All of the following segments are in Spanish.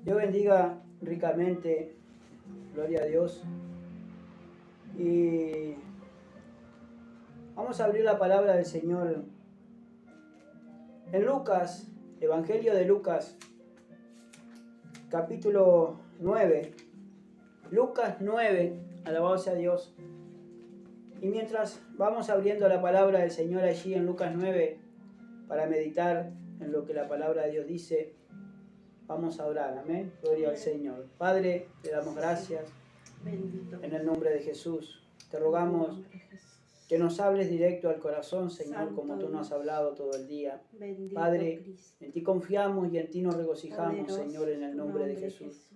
Dios bendiga ricamente, gloria a Dios. Y vamos a abrir la palabra del Señor en Lucas, Evangelio de Lucas, capítulo 9. Lucas 9, alabado sea Dios. Y mientras vamos abriendo la palabra del Señor allí en Lucas 9, para meditar en lo que la palabra de Dios dice, vamos a orar, amén. Gloria al Señor. Padre, te damos gracias. Bendito. En el nombre de Jesús. Te rogamos que nos hables directo al corazón, Señor, Santo como tú nos has hablado todo el día. Bendito Padre, Cristo. en ti confiamos y en ti nos regocijamos, Poderoso Señor, en el tu nombre de Jesús.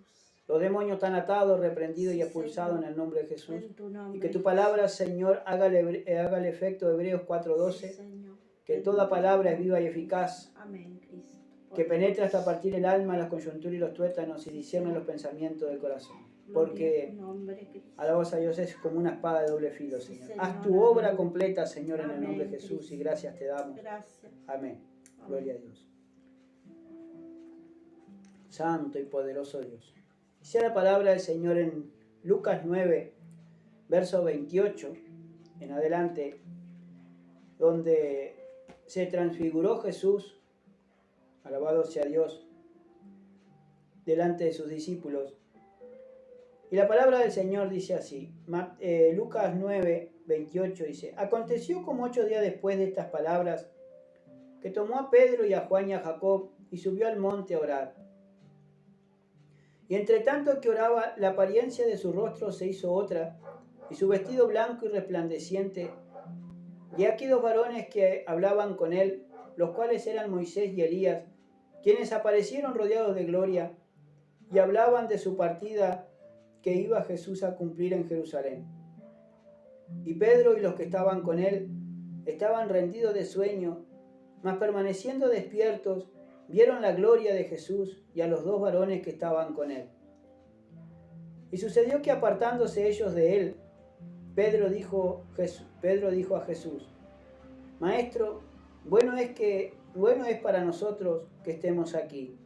Los demonios están atados, reprendidos y expulsados en el nombre de Jesús. En tu nombre, Y que tu palabra, Señor, haga el efecto de Hebreos sí, 4:12. Señor. Que toda palabra es viva y eficaz, Amén, Cristo. que penetra hasta partir el alma, las coyunturas y los tuétanos y discierne los pensamientos del corazón. Porque, Gloria a tu nombre, Cristo. alabados a Dios, es como una espada de doble filo, Sí, Señor. Señor. Haz tu obra completa, Señor, en el Amén, nombre de Jesús, Cristo. y gracias te damos. Gracias. Amén. Gloria a Dios. Santo y poderoso Dios. Dice la palabra del Señor en Lucas 9, verso 28 en adelante, donde se transfiguró Jesús, alabado sea Dios, delante de sus discípulos. Y la palabra del Señor dice así, Lucas 9, 28 dice: Aconteció como 8 días después de estas palabras, que tomó a Pedro y a Juan y a Jacob y subió al monte a orar. Y entre tanto que oraba, la apariencia de su rostro se hizo otra, y su vestido blanco y resplandeciente. Y aquí 2 varones que hablaban con él, los cuales eran Moisés y Elías, quienes aparecieron rodeados de gloria, y hablaban de su partida que iba Jesús a cumplir en Jerusalén. Y Pedro y los que estaban con él estaban rendidos de sueño, mas permaneciendo despiertos, vieron la gloria de Jesús y a los 2 varones que estaban con él. Y sucedió que apartándose ellos de él, Pedro dijo a Jesús: Maestro, bueno es para nosotros que estemos aquí.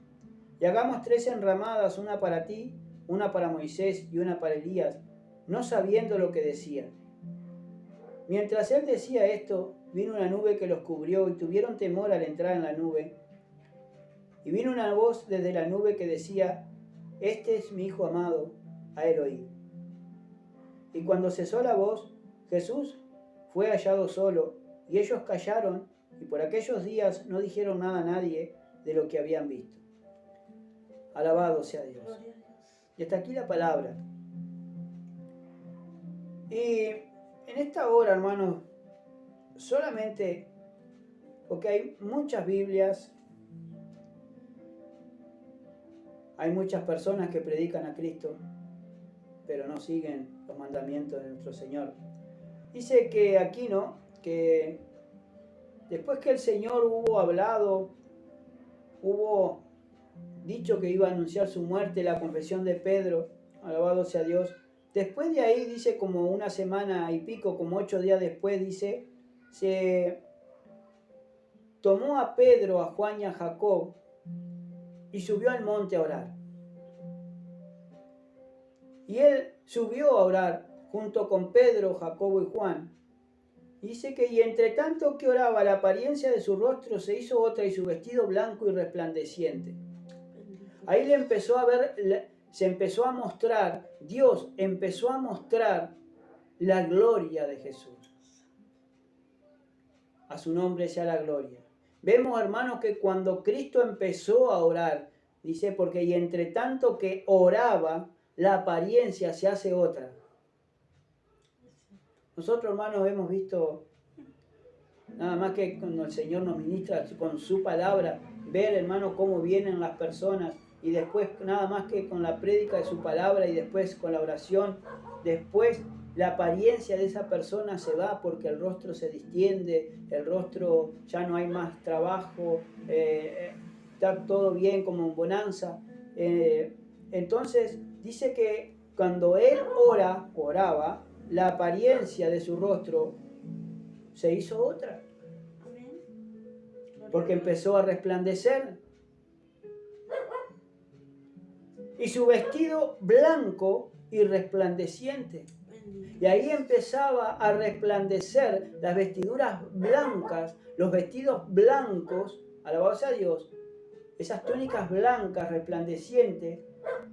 Y hagamos 3 enramadas, una para ti, una para Moisés y una para Elías, no sabiendo lo que decían. Mientras él decía esto, vino una nube que los cubrió y tuvieron temor al entrar en la nube. Y vino una voz desde la nube que decía: Este es mi Hijo amado, a él oíd. Y cuando cesó la voz, Jesús fue hallado solo, y ellos callaron, y por aquellos días no dijeron nada a nadie de lo que habían visto. Alabado sea Dios. Gloria a Dios. Y hasta aquí la palabra. Y en esta hora, hermanos, solamente porque hay muchas Biblias, hay muchas personas que predican a Cristo, pero no siguen los mandamientos de nuestro Señor. Dice que aquí, ¿no? Que después que el Señor hubo hablado, hubo dicho que iba a anunciar su muerte, la confesión de Pedro, alabado sea Dios. Después de ahí, dice, como una semana y pico, como 8 días después, dice, se tomó a Pedro, a Juan y a Jacob y subió al monte a orar. Y él subió a orar junto con Pedro, Jacobo y Juan. Y dice que, y entre tanto que oraba, la apariencia de su rostro se hizo otra y su vestido blanco y resplandeciente. Ahí se empezó a mostrar, Dios empezó a mostrar la gloria de Jesús. A su nombre sea la gloria. Vemos, hermanos, que cuando Cristo empezó a orar, dice, porque y entre tanto que oraba, la apariencia se hace otra. Nosotros, hermanos, hemos visto, nada más que cuando el Señor nos ministra con su palabra, ver, hermanos, cómo vienen las personas, y después nada más que con la prédica de su palabra y después con la oración, después la apariencia de esa persona se va porque el rostro se distiende, el rostro ya no hay más trabajo, está todo bien como en bonanza. Entonces dice que cuando él oraba, la apariencia de su rostro se hizo otra, porque empezó a resplandecer. y su vestido blanco y resplandeciente. Bendito. Y ahí empezaba a resplandecer las vestiduras blancas, los vestidos blancos, alabado sea Dios, esas túnicas blancas resplandecientes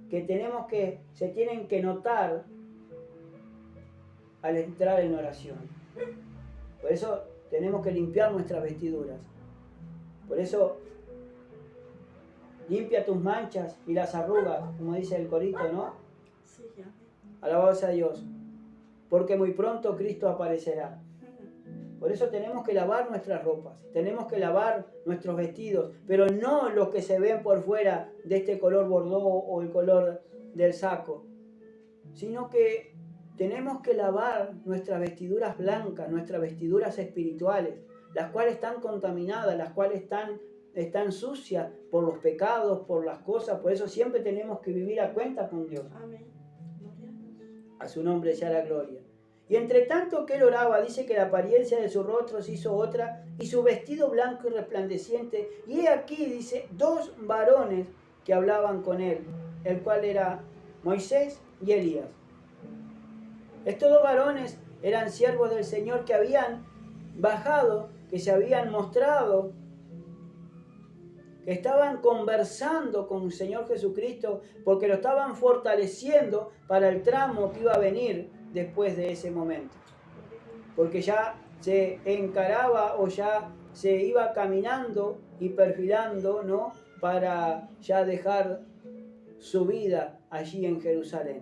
que se tienen que notar al entrar en oración. Por eso tenemos que limpiar nuestras vestiduras. Por eso limpia tus manchas y las arrugas, como dice el corito, ¿no? Sí, ya. Alabado sea Dios, porque muy pronto Cristo aparecerá. Por eso tenemos que lavar nuestras ropas, tenemos que lavar nuestros vestidos, pero no los que se ven por fuera de este color bordó o el color del saco, sino que tenemos que lavar nuestras vestiduras blancas, nuestras vestiduras espirituales, las cuales están contaminadas, las cuales están sucias por los pecados, por las cosas. Por eso siempre tenemos que vivir a cuenta con Dios. Amén. Gloria a Dios. A su nombre sea la gloria. Y entre tanto que él oraba, dice que la apariencia de su rostro se hizo otra, y su vestido blanco y resplandeciente. Y he aquí, dice, 2 varones que hablaban con él, el cual era Moisés y Elías. Estos 2 varones eran siervos del Señor que habían bajado, que se habían mostrado, que estaban conversando con el Señor Jesucristo, porque lo estaban fortaleciendo para el tramo que iba a venir después de ese momento. Porque ya se encaraba o ya se iba caminando y perfilando, ¿no?, para ya dejar su vida allí en Jerusalén.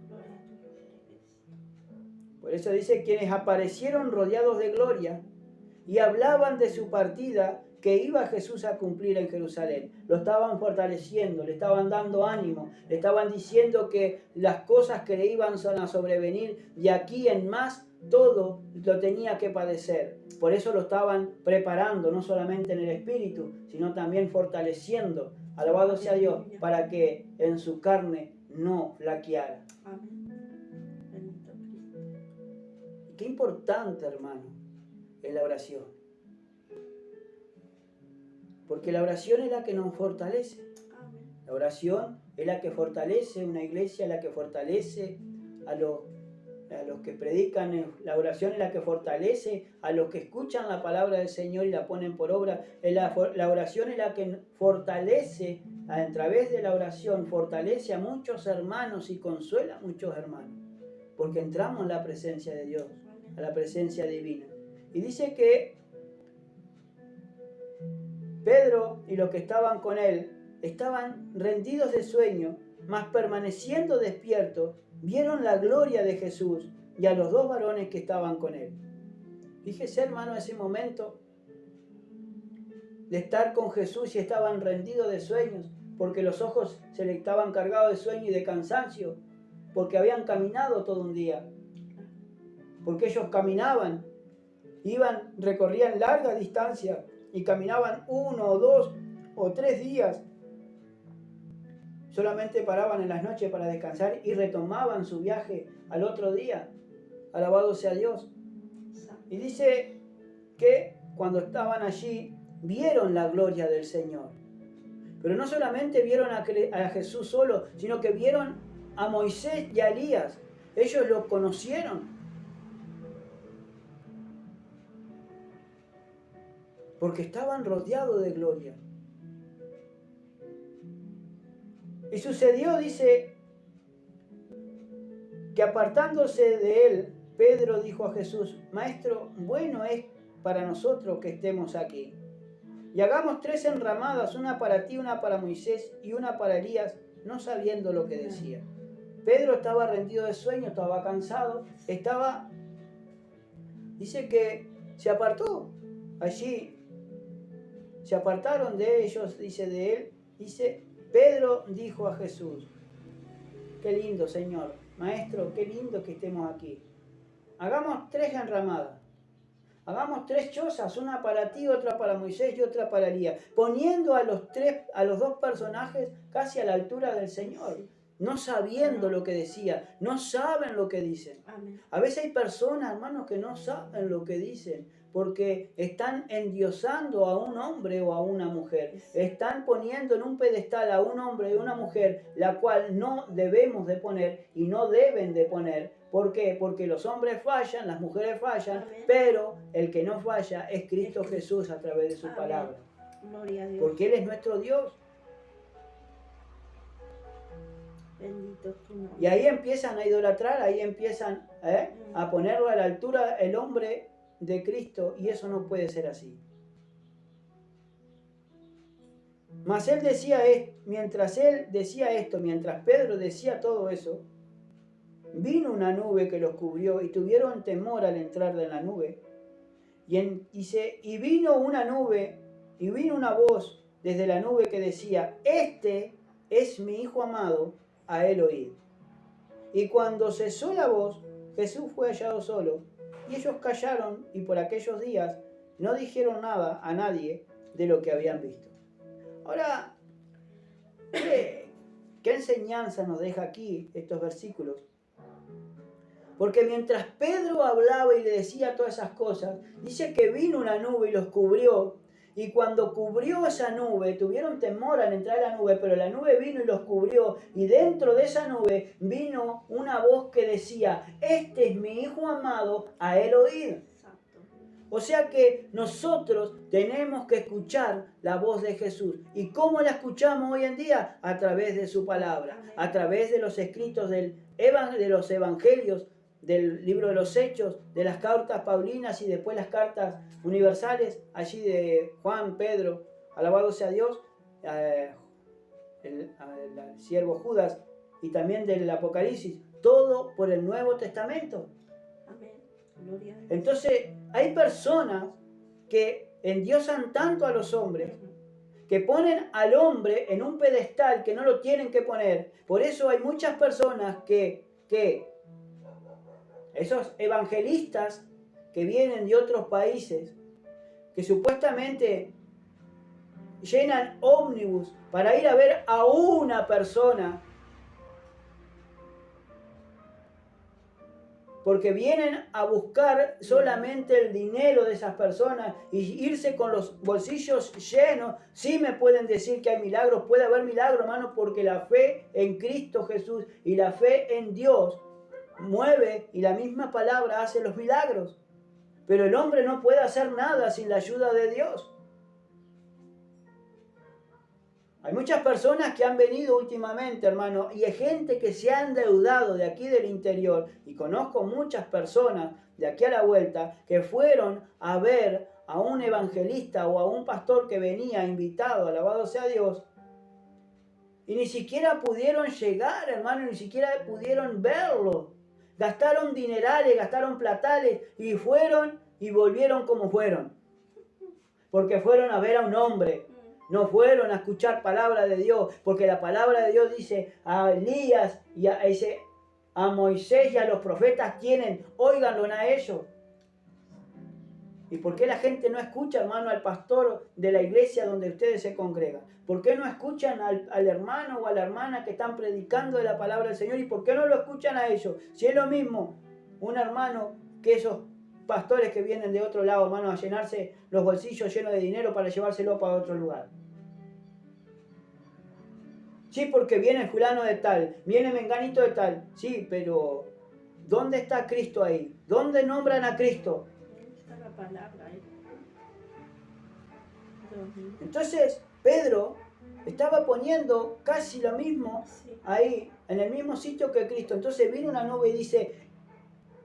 Gloria a tu nombre, Cristo. Por eso dice, quienes aparecieron rodeados de gloria y hablaban de su partida que iba Jesús a cumplir en Jerusalén. Lo estaban fortaleciendo, le estaban dando ánimo, le estaban diciendo que las cosas que le iban a sobrevenir de aquí en más, todo lo tenía que padecer. Por eso lo estaban preparando, no solamente en el espíritu, sino también fortaleciendo, alabado sea Dios, para que en su carne no flaqueara. Amén. Bendito Cristo. Qué importante, hermano, es la oración. Porque la oración es la que nos fortalece. Amén. La oración es la que fortalece una iglesia, la que fortalece a los que predican. La oración es la que fortalece a los que escuchan la palabra del Señor y la ponen por obra. La oración es la que fortalece, a través de la oración, fortalece a muchos hermanos y consuela a muchos hermanos. Porque entramos en la presencia de Dios, a la presencia divina. Y dice que Pedro y los que estaban con él estaban rendidos de sueño, mas permaneciendo despiertos, vieron la gloria de Jesús y a los 2 varones que estaban con él. Fíjese, hermano, ese momento de estar con Jesús y estaban rendidos de sueños, porque los ojos se les estaban cargados de sueño y de cansancio, porque habían caminado todo un día, porque ellos caminaban, recorrían larga distancia y caminaban 1 o 2 o 3 días. Solamente paraban en las noches para descansar y retomaban su viaje al otro día. Alabado sea Dios. Y dice que cuando estaban allí vieron la gloria del Señor. Pero no solamente vieron a Jesús solo, sino que vieron a Moisés y a Elías. Ellos lo conocieron. Porque estaban rodeados de gloria. Y sucedió, dice, que apartándose de él, Pedro dijo a Jesús: Maestro, bueno es para nosotros que estemos aquí. Y hagamos 3 enramadas, una para ti, una para Moisés y una para Elías, no sabiendo lo que decía. Pedro estaba rendido de sueño, estaba cansado, dice que se apartó allí. Se apartaron de ellos, dice de él, dice, Pedro dijo a Jesús: qué lindo, Señor, Maestro, qué lindo que estemos aquí. Hagamos 3 enramadas, hagamos 3 chozas, una para ti, otra para Moisés y otra para Elías, poniendo a los 2 personajes casi a la altura del Señor, no sabiendo lo que decía, no saben lo que dicen. Amén. A veces hay personas, hermanos, que no saben lo que dicen, porque están endiosando a un hombre o a una mujer. Están poniendo en un pedestal a un hombre y una mujer, la cual no debemos de poner y no deben de poner. ¿Por qué? Porque los hombres fallan, las mujeres fallan, Amén. pero el que no falla es Cristo Es Cristo. Jesús a través de su Amén. palabra. Gloria a Dios. Porque Él es nuestro Dios. Bendito tu nombre. Y ahí empiezan a idolatrar, ahí empiezan a ponerlo a la altura el hombre de Cristo, y eso no puede ser así. Mas él decía mientras Pedro decía todo eso, vino una nube que los cubrió y tuvieron temor al entrar en la nube. Y vino una nube y vino una voz desde la nube que decía: este es mi Hijo amado, a él oíd. Y cuando cesó la voz, Jesús fue hallado solo, y ellos callaron, y por aquellos días no dijeron nada a nadie de lo que habían visto. Ahora, ¿qué enseñanza nos deja aquí estos versículos? Porque mientras Pedro hablaba y le decía todas esas cosas, dice que vino una nube y los cubrió. Y cuando cubrió esa nube, tuvieron temor al entrar a la nube, pero la nube vino y los cubrió. Y dentro de esa nube vino una voz que decía: este es mi Hijo amado, a él oíd. Exacto. O sea que nosotros tenemos que escuchar la voz de Jesús. ¿Y cómo la escuchamos hoy en día? A través de su palabra, Amén. a través de los escritos de los evangelios, del libro de los Hechos, de las cartas paulinas y después las cartas universales, allí de Juan, Pedro, alabado sea Dios, el siervo Judas, y también del Apocalipsis, todo por el Nuevo Testamento. Amén. Gloria a Dios. Entonces, hay personas que endiosan tanto a los hombres, que ponen al hombre en un pedestal que no lo tienen que poner. Por eso hay muchas personas que esos evangelistas que vienen de otros países, que supuestamente llenan ómnibus para ir a ver a una persona, porque vienen a buscar solamente el dinero de esas personas y irse con los bolsillos llenos. Sí me pueden decir que hay milagros, puede haber milagros, hermano, porque la fe en Cristo Jesús y la fe en Dios mueve, y la misma palabra hace los milagros. Pero el hombre no puede hacer nada sin la ayuda de Dios. Hay muchas personas que han venido últimamente, hermano, y hay gente que se ha endeudado de aquí del interior, y conozco muchas personas de aquí a la vuelta que fueron a ver a un evangelista o a un pastor que venía invitado, alabado sea Dios, y ni siquiera pudieron llegar, hermano, ni siquiera pudieron verlo. Gastaron dinerales, gastaron platales, y fueron y volvieron como fueron. Porque fueron a ver a un hombre. No fueron a escuchar palabra de Dios. Porque la palabra de Dios dice: a Elías y a Moisés y a los profetas tienen, óiganlo a ellos. ¿Y por qué la gente no escucha, hermano, al pastor de la iglesia donde ustedes se congregan? ¿Por qué no escuchan al hermano o a la hermana que están predicando de la palabra del Señor? ¿Y por qué no lo escuchan a ellos? Si es lo mismo un hermano que esos pastores que vienen de otro lado, hermano, a llenarse los bolsillos llenos de dinero para llevárselo para otro lugar. Sí, porque viene fulano de tal, viene menganito de tal. Sí, pero ¿dónde está Cristo ahí? ¿Dónde nombran a Cristo? La palabra, Entonces Pedro estaba poniendo casi lo mismo ahí, en el mismo sitio que Cristo. Entonces viene una nube y dice: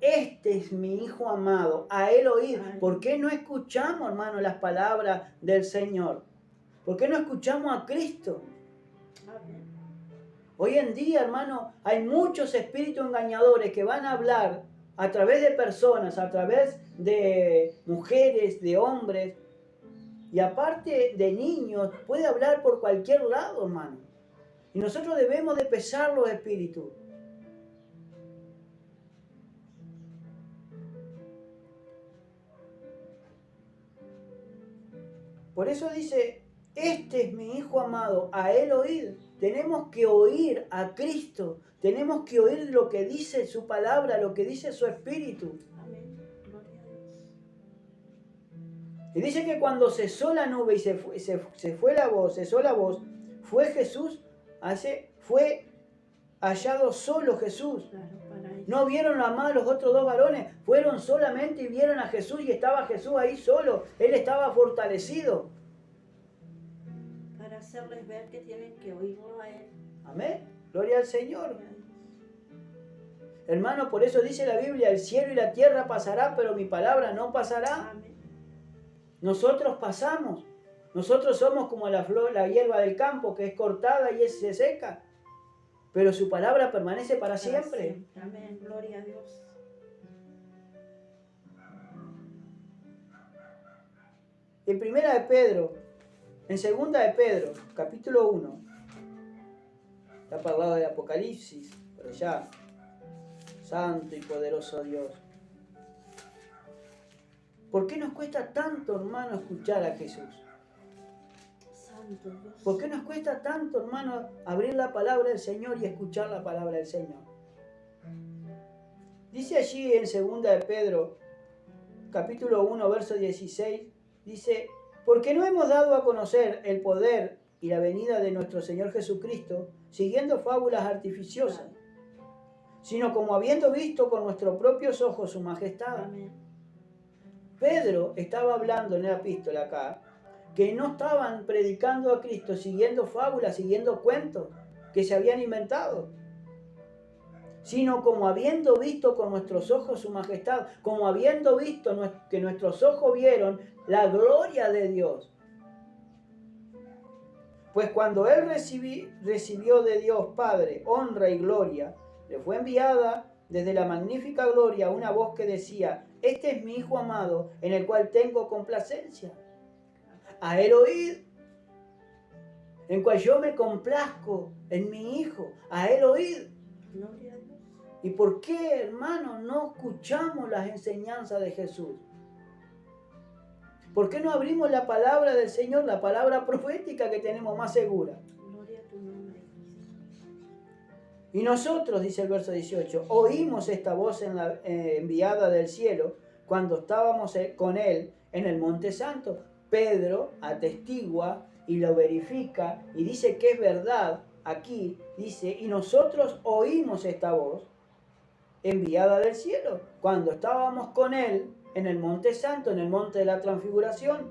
este es mi Hijo amado, a él oíd. ¿Por qué no escuchamos, hermano, las palabras del Señor? ¿Por qué no escuchamos a Cristo? Amén. Hoy en día, hermano, hay muchos espíritus engañadores que van a hablar a través de personas, a través de mujeres, de hombres, y aparte de niños, puede hablar por cualquier lado, hermano. Y nosotros debemos de pesar los espíritus. Por eso dice: este es mi Hijo amado, a él oíd. Tenemos que oír a Cristo. Tenemos que oír lo que dice su palabra, lo que dice su espíritu. Amén. Gloria a Dios. Y dice que cuando cesó la nube y se fue la voz, cesó la voz, fue Jesús, fue hallado solo Jesús. Claro, para eso. No vieron a más los otros dos varones, fueron solamente y vieron a Jesús y estaba Jesús ahí solo. Él estaba fortalecido. Para hacerles ver que tienen que oírlo a Él. Amén. Gloria al Señor. Hermano, por eso dice la Biblia, el cielo y la tierra pasará, pero mi palabra no pasará. Amén. Nosotros pasamos. Nosotros somos como la flor, la hierba del campo que es cortada y se seca. Pero su palabra permanece para siempre. Amén. Gloria a Dios. En primera de Pedro, en segunda de Pedro, capítulo 1, está para el lado de Apocalipsis, pero ya, santo y poderoso Dios. ¿Por qué nos cuesta tanto, hermano, escuchar a Jesús? Santo Dios. ¿Por qué nos cuesta tanto, hermano, abrir la palabra del Señor y escuchar la palabra del Señor? Dice allí en segunda de Pedro, capítulo 1, verso 16, dice, porque no hemos dado a conocer el poder y la venida de nuestro Señor Jesucristo, siguiendo fábulas artificiosas, sino como habiendo visto con nuestros propios ojos su majestad. Amén. Pedro estaba hablando en la epístola acá, que no estaban predicando a Cristo siguiendo fábulas, siguiendo cuentos que se habían inventado, sino como habiendo visto con nuestros ojos su majestad, como habiendo visto que nuestros ojos vieron la gloria de Dios. Pues cuando él recibió de Dios Padre honra y gloria, le fue enviada desde la magnífica gloria una voz que decía, este es mi Hijo amado, en el cual tengo complacencia. A él oíd, en cual yo me complazco en mi Hijo. A él oíd. Gloria a Dios. ¿Y por qué, hermano, no escuchamos las enseñanzas de Jesús? ¿Por qué no abrimos la palabra del Señor, la palabra profética que tenemos más segura? Gloria a tu nombre, Cristo. Y nosotros, dice el verso 18, oímos esta voz enviada del cielo cuando estábamos con él en el Monte Santo. Pedro atestigua y lo verifica y dice que es verdad. Aquí dice, y nosotros oímos esta voz enviada del cielo cuando estábamos con él en el Monte Santo, en el Monte de la Transfiguración.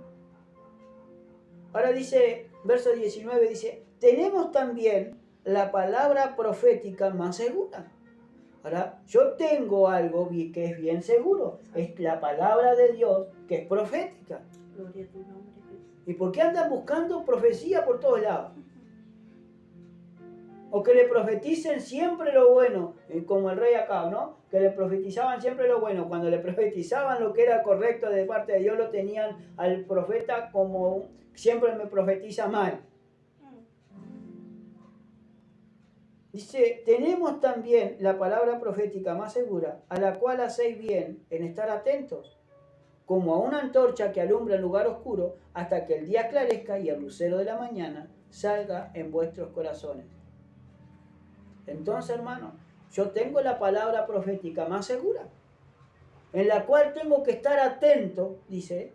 Ahora dice, verso 19, dice, tenemos también la palabra profética más segura. Ahora, yo tengo algo que es bien seguro, es la palabra de Dios que es profética. Gloria a tu nombre, Cristo. ¿Y por qué andan buscando profecía por todos lados? O que le profeticen siempre lo bueno, como el rey Acab, ¿no? Que le profetizaban siempre lo bueno. Cuando le profetizaban lo que era correcto de parte de Dios, lo tenían al profeta como siempre me profetiza mal. Dice, tenemos también la palabra profética más segura, a la cual hacéis bien en estar atentos, como a una antorcha que alumbra el lugar oscuro, hasta que el día esclarezca y el lucero de la mañana salga en vuestros corazones. Entonces, hermano, yo tengo la palabra profética más segura, en la cual tengo que estar atento, dice,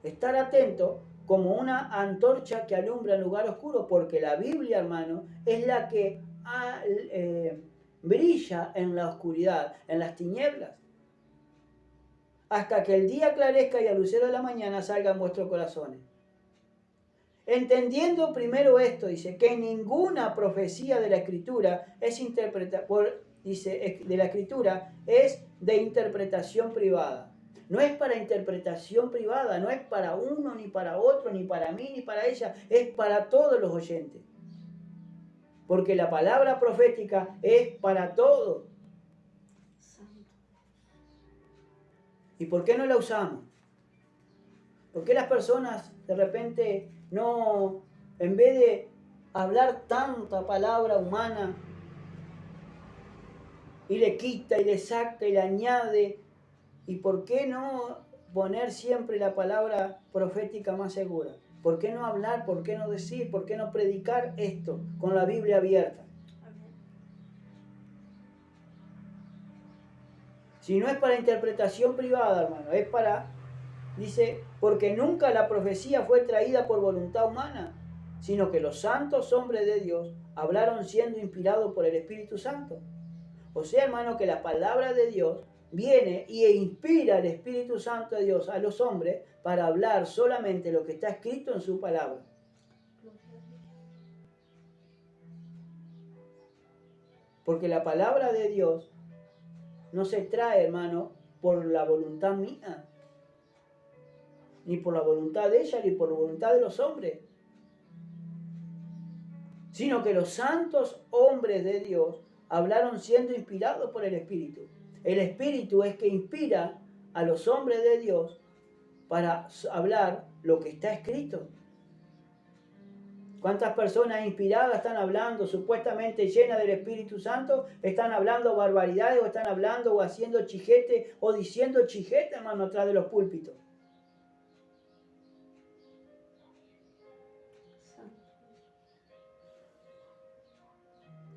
estar atento como una antorcha que alumbra el lugar oscuro, porque la Biblia, hermano, es la que brilla en la oscuridad, en las tinieblas, hasta que el día aclarezca y al lucero de la mañana salga en vuestros corazones. Entendiendo primero esto, dice, que ninguna profecía de la Escritura es de interpretación privada. No es para interpretación privada, no es para uno, ni para otro, ni para mí, ni para ella, es para todos los oyentes. Porque la palabra profética es para todos. Santo. ¿Y por qué no la usamos? ¿Por qué las personas de repente no, en vez de hablar tanta palabra humana, y le quita y le saca y le añade, y por qué no poner siempre la palabra profética más segura? ¿Por qué no hablar? ¿Por qué no decir? ¿Por qué no predicar esto con la Biblia abierta? Amén. Si no es para interpretación privada, hermano, es para Dice, porque nunca la profecía fue traída por voluntad humana, sino que los santos hombres de Dios hablaron siendo inspirados por el Espíritu Santo. O sea, hermano, que la palabra de Dios viene e inspira al Espíritu Santo de Dios a los hombres para hablar solamente lo que está escrito en su palabra. Porque la palabra de Dios no se trae, hermano, por la voluntad mía, ni por la voluntad de ella, ni por la voluntad de los hombres, sino que los santos hombres de Dios hablaron siendo inspirados por el Espíritu. El Espíritu es que inspira a los hombres de Dios para hablar lo que está escrito. ¿Cuántas personas inspiradas están hablando, supuestamente llenas del Espíritu Santo, están hablando barbaridades o están hablando o haciendo chijete o diciendo chijete, hermano, atrás de los púlpitos?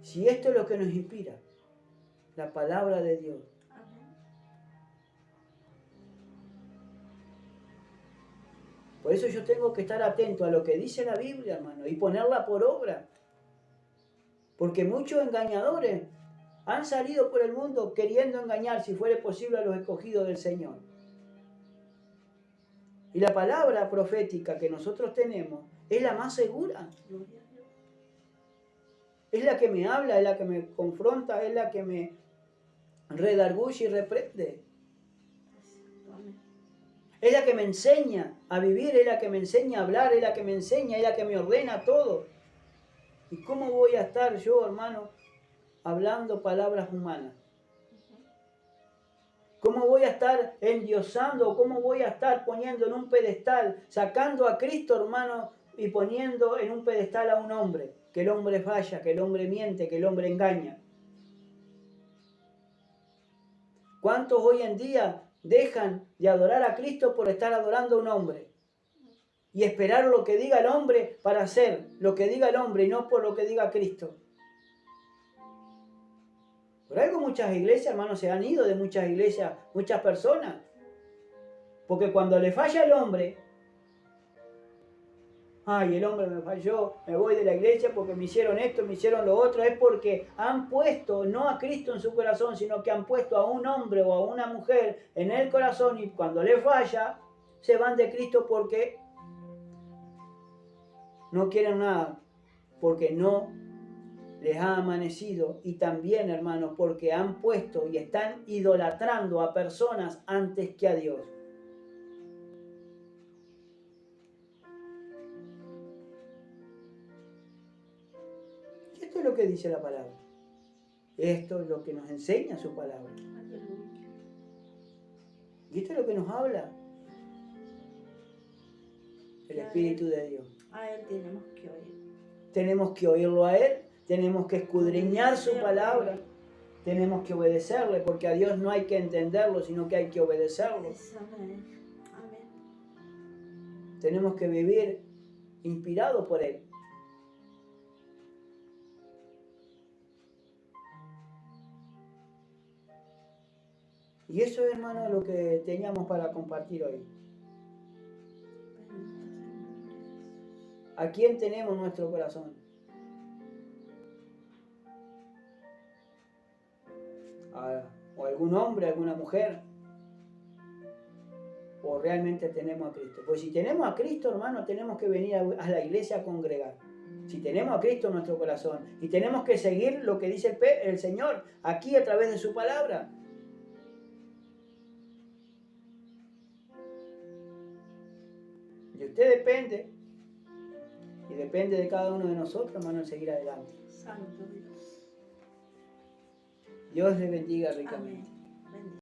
Si esto es lo que nos inspira, la palabra de Dios. Por eso yo tengo que estar atento a lo que dice la Biblia, hermano, y ponerla por obra. Porque muchos engañadores han salido por el mundo queriendo engañar, si fuera posible, a los escogidos del Señor. Y la palabra profética que nosotros tenemos es la más segura. Es la que me habla, es la que me confronta, es la que me redarguye y reprende. Es la que me enseña a vivir, es la que me enseña a hablar, es la que me enseña, es la que me ordena todo. ¿Y cómo voy a estar yo, hermano, hablando palabras humanas? ¿Cómo voy a estar endiosando? ¿Cómo voy a estar poniendo en un pedestal, sacando a Cristo, hermano, y poniendo en un pedestal a un hombre? Que el hombre falla, que el hombre miente, que el hombre engaña. ¿Cuántos hoy en día dejan de adorar a Cristo por estar adorando a un hombre? Y esperar lo que diga el hombre para hacer lo que diga el hombre y no por lo que diga Cristo. Por algo muchas iglesias, hermanos, se han ido de muchas iglesias, muchas personas. Porque cuando le falla el hombre, ay, el hombre me falló, me voy de la iglesia porque me hicieron esto, me hicieron lo otro, es porque han puesto no a Cristo en su corazón, sino que han puesto a un hombre o a una mujer en el corazón, y cuando le falla, se van de Cristo porque no quieren nada, porque no les ha amanecido, y también, hermanos, porque han puesto y están idolatrando a personas antes que a Dios. Y esto es lo que dice la palabra. Esto es lo que nos enseña su palabra. Y esto es lo que nos habla el Espíritu de Dios. A Él tenemos que oír. Tenemos que oírlo a Él, tenemos que escudriñar su palabra, tenemos que obedecerle, porque a Dios no hay que entenderlo, sino que hay que obedecerlo. Amén. Tenemos que vivir inspirados por Él. Y eso, hermano, es lo que teníamos para compartir hoy. ¿A quién tenemos nuestro corazón? ¿O algún hombre, alguna mujer? ¿O realmente tenemos a Cristo? Pues si tenemos a Cristo, hermano, tenemos que venir a la iglesia a congregar. Si tenemos a Cristo en nuestro corazón, y tenemos que seguir lo que dice el Señor aquí a través de su palabra. Y usted depende, y depende de cada uno de nosotros, hermano, en seguir adelante. Santo Dios. Dios le bendiga ricamente. Amén.